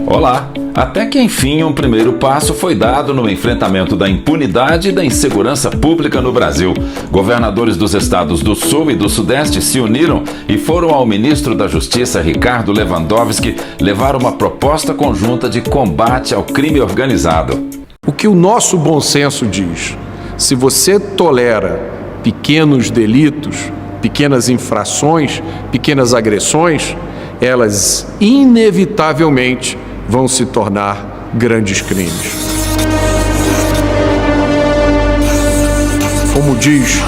Olá! Até que enfim um primeiro passo foi dado no enfrentamento da impunidade e da insegurança pública no Brasil. Governadores dos estados do Sul e do Sudeste se uniram e foram ao ministro da Justiça, Ricardo Lewandowski, levar uma proposta conjunta de combate ao crime organizado. O que o nosso bom senso diz? Se você tolera pequenos delitos, pequenas infrações, pequenas agressões, elas inevitavelmente vão se tornar grandes crimes. Como diz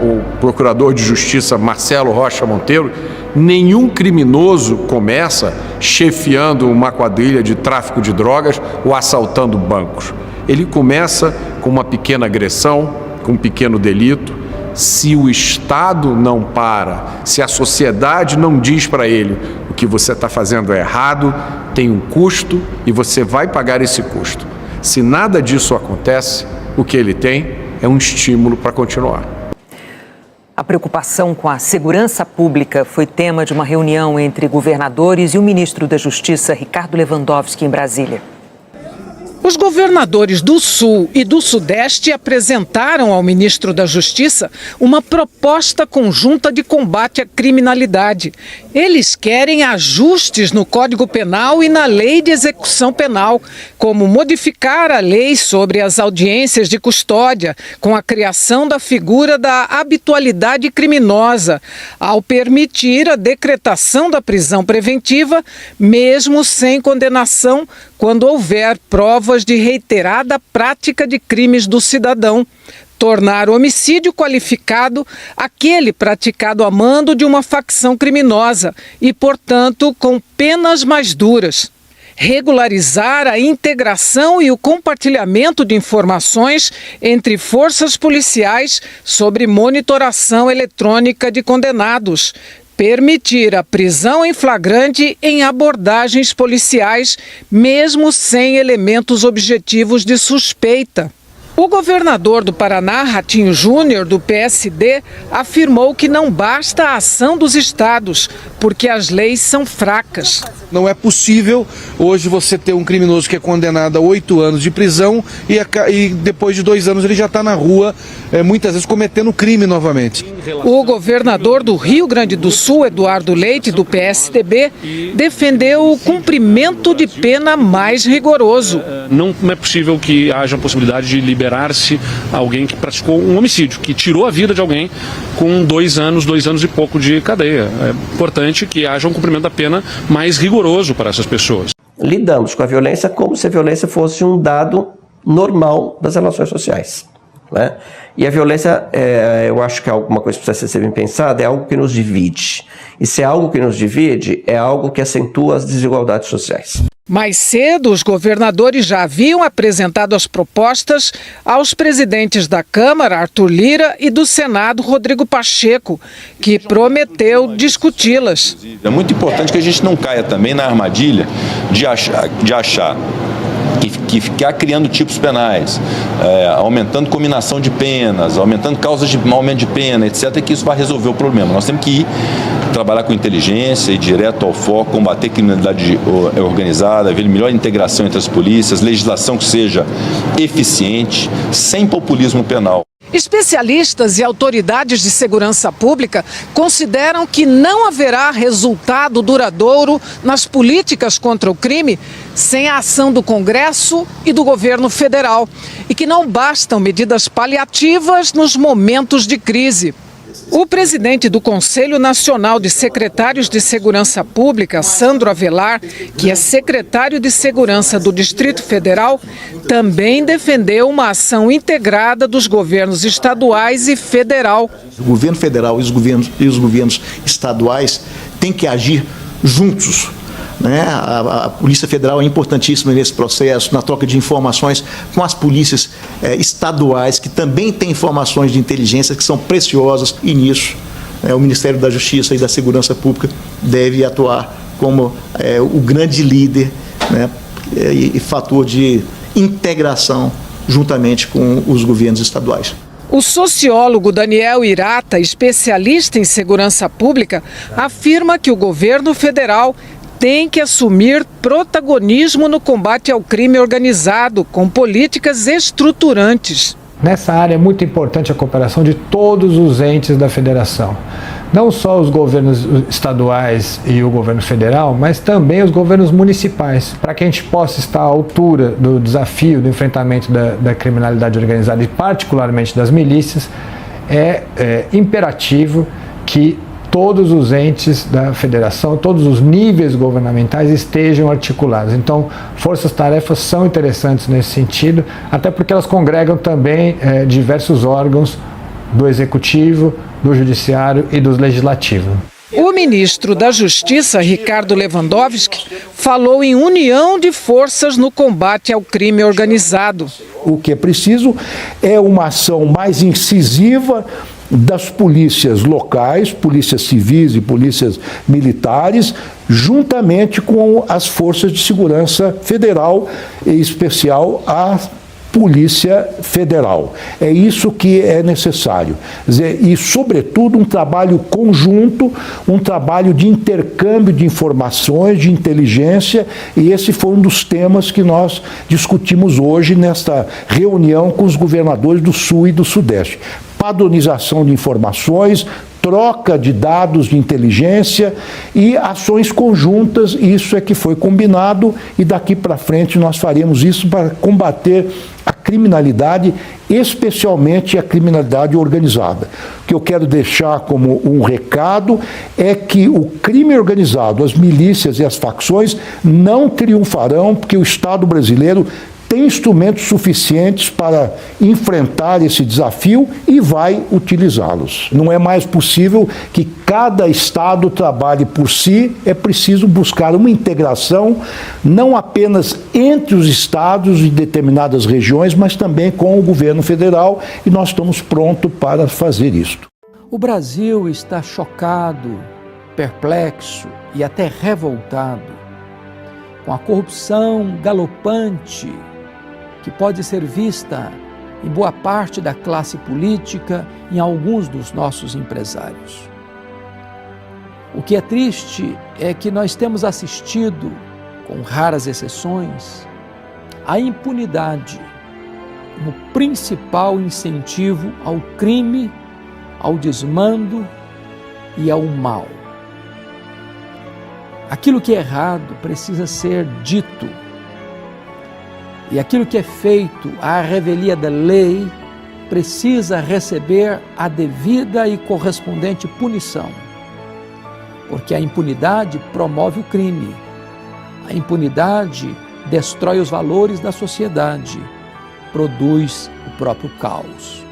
o procurador de justiça Marcelo Rocha Monteiro, nenhum criminoso começa chefiando uma quadrilha de tráfico de drogas ou assaltando bancos. Ele começa com uma pequena agressão, com um pequeno delito. Se o Estado não para, se a sociedade não diz para ele o que você está fazendo é errado, tem um custo e você vai pagar esse custo. Se nada disso acontece, o que ele tem é um estímulo para continuar. A preocupação com a segurança pública foi tema de uma reunião entre governadores e o ministro da Justiça, Ricardo Lewandowski, em Brasília. Os governadores do Sul e do Sudeste apresentaram ao ministro da Justiça uma proposta conjunta de combate à criminalidade. Eles querem ajustes no Código Penal e na Lei de Execução Penal, como modificar a lei sobre as audiências de custódia, com a criação da figura da habitualidade criminosa, ao permitir a decretação da prisão preventiva, mesmo sem condenação, quando houver provas de reiterada prática de crimes do cidadão. Tornar homicídio qualificado aquele praticado a mando de uma facção criminosa e, portanto, com penas mais duras. Regularizar a integração e o compartilhamento de informações entre forças policiais sobre monitoração eletrônica de condenados. Permitir a prisão em flagrante em abordagens policiais, mesmo sem elementos objetivos de suspeita. O governador do Paraná, Ratinho Júnior, do PSD, afirmou que não basta a ação dos estados, porque as leis são fracas. Não é possível hoje você ter um criminoso que é condenado a 8 anos de prisão e depois de 2 anos ele já está na rua, muitas vezes cometendo crime novamente. O governador do Rio Grande do Sul, Eduardo Leite, do PSDB, defendeu o cumprimento de pena mais rigoroso. Não é possível que haja a possibilidade de liberar-se alguém que praticou um homicídio, que tirou a vida de alguém com 2 anos e pouco de cadeia. É importante que haja um cumprimento da pena mais rigoroso para essas pessoas. Lidamos com a violência como se a violência fosse um dado normal das relações sociais, né? E a violência, eu acho que é alguma coisa que precisa ser bem pensada, é algo que nos divide. E se é algo que nos divide, é algo que acentua as desigualdades sociais. Mais cedo, os governadores já haviam apresentado as propostas aos presidentes da Câmara, Arthur Lira, e do Senado, Rodrigo Pacheco, que prometeu discuti-las. É muito importante que a gente não caia também na armadilha de achar que ficar criando tipos penais, aumentando combinação de penas, aumentando causas de aumento de pena, etc., que isso vai resolver o problema. Nós temos que trabalhar com inteligência, ir direto ao foco, combater criminalidade organizada, ver melhor integração entre as polícias, legislação que seja eficiente, sem populismo penal. Especialistas e autoridades de segurança pública consideram que não haverá resultado duradouro nas políticas contra o crime sem a ação do Congresso e do governo federal e que não bastam medidas paliativas nos momentos de crise. O presidente do Conselho Nacional de Secretários de Segurança Pública, Sandro Avelar, que é secretário de Segurança do Distrito Federal, também defendeu uma ação integrada dos governos estaduais e federal. O governo federal e os governos estaduais têm que agir juntos. A Polícia Federal é importantíssima nesse processo, na troca de informações com as polícias estaduais, que também têm informações de inteligência que são preciosas, e nisso o Ministério da Justiça e da Segurança Pública deve atuar como o grande líder, e fator de integração juntamente com os governos estaduais. O sociólogo Daniel Irata, especialista em segurança pública, afirma que o governo federal tem que assumir protagonismo no combate ao crime organizado, com políticas estruturantes. Nessa área é muito importante a cooperação de todos os entes da federação. Não só os governos estaduais e o governo federal, mas também os governos municipais, para que a gente possa estar à altura do desafio do enfrentamento da criminalidade organizada e particularmente das milícias. É imperativo que todos os entes da federação, todos os níveis governamentais estejam articulados. Então, forças-tarefas são interessantes nesse sentido, até porque elas congregam também diversos órgãos do Executivo, do Judiciário e do Legislativo. O ministro da Justiça, Ricardo Lewandowski, falou em união de forças no combate ao crime organizado. O que é preciso é uma ação mais incisiva das polícias locais, polícias civis e polícias militares, juntamente com as forças de segurança federal, em especial a Polícia Federal. É isso que é necessário. E, sobretudo, um trabalho conjunto, um trabalho de intercâmbio de informações, de inteligência, e esse foi um dos temas que nós discutimos hoje nesta reunião com os governadores do Sul e do Sudeste. Padronização de informações, troca de dados de inteligência e ações conjuntas, isso é que foi combinado e daqui para frente nós faremos isso para combater a criminalidade, especialmente a criminalidade organizada. O que eu quero deixar como um recado é que o crime organizado, as milícias e as facções não triunfarão porque o Estado brasileiro tem instrumentos suficientes para enfrentar esse desafio e vai utilizá-los. Não é mais possível que cada estado trabalhe por si, é preciso buscar uma integração, não apenas entre os estados e determinadas regiões, mas também com o governo federal, e nós estamos prontos para fazer isto. O Brasil está chocado, perplexo e até revoltado com a corrupção galopante que pode ser vista em boa parte da classe política, em alguns dos nossos empresários. O que é triste é que nós temos assistido, com raras exceções, a impunidade como principal incentivo ao crime, ao desmando e ao mal. Aquilo que é errado precisa ser dito. E aquilo que é feito à revelia da lei precisa receber a devida e correspondente punição. Porque a impunidade promove o crime. A impunidade destrói os valores da sociedade, produz o próprio caos.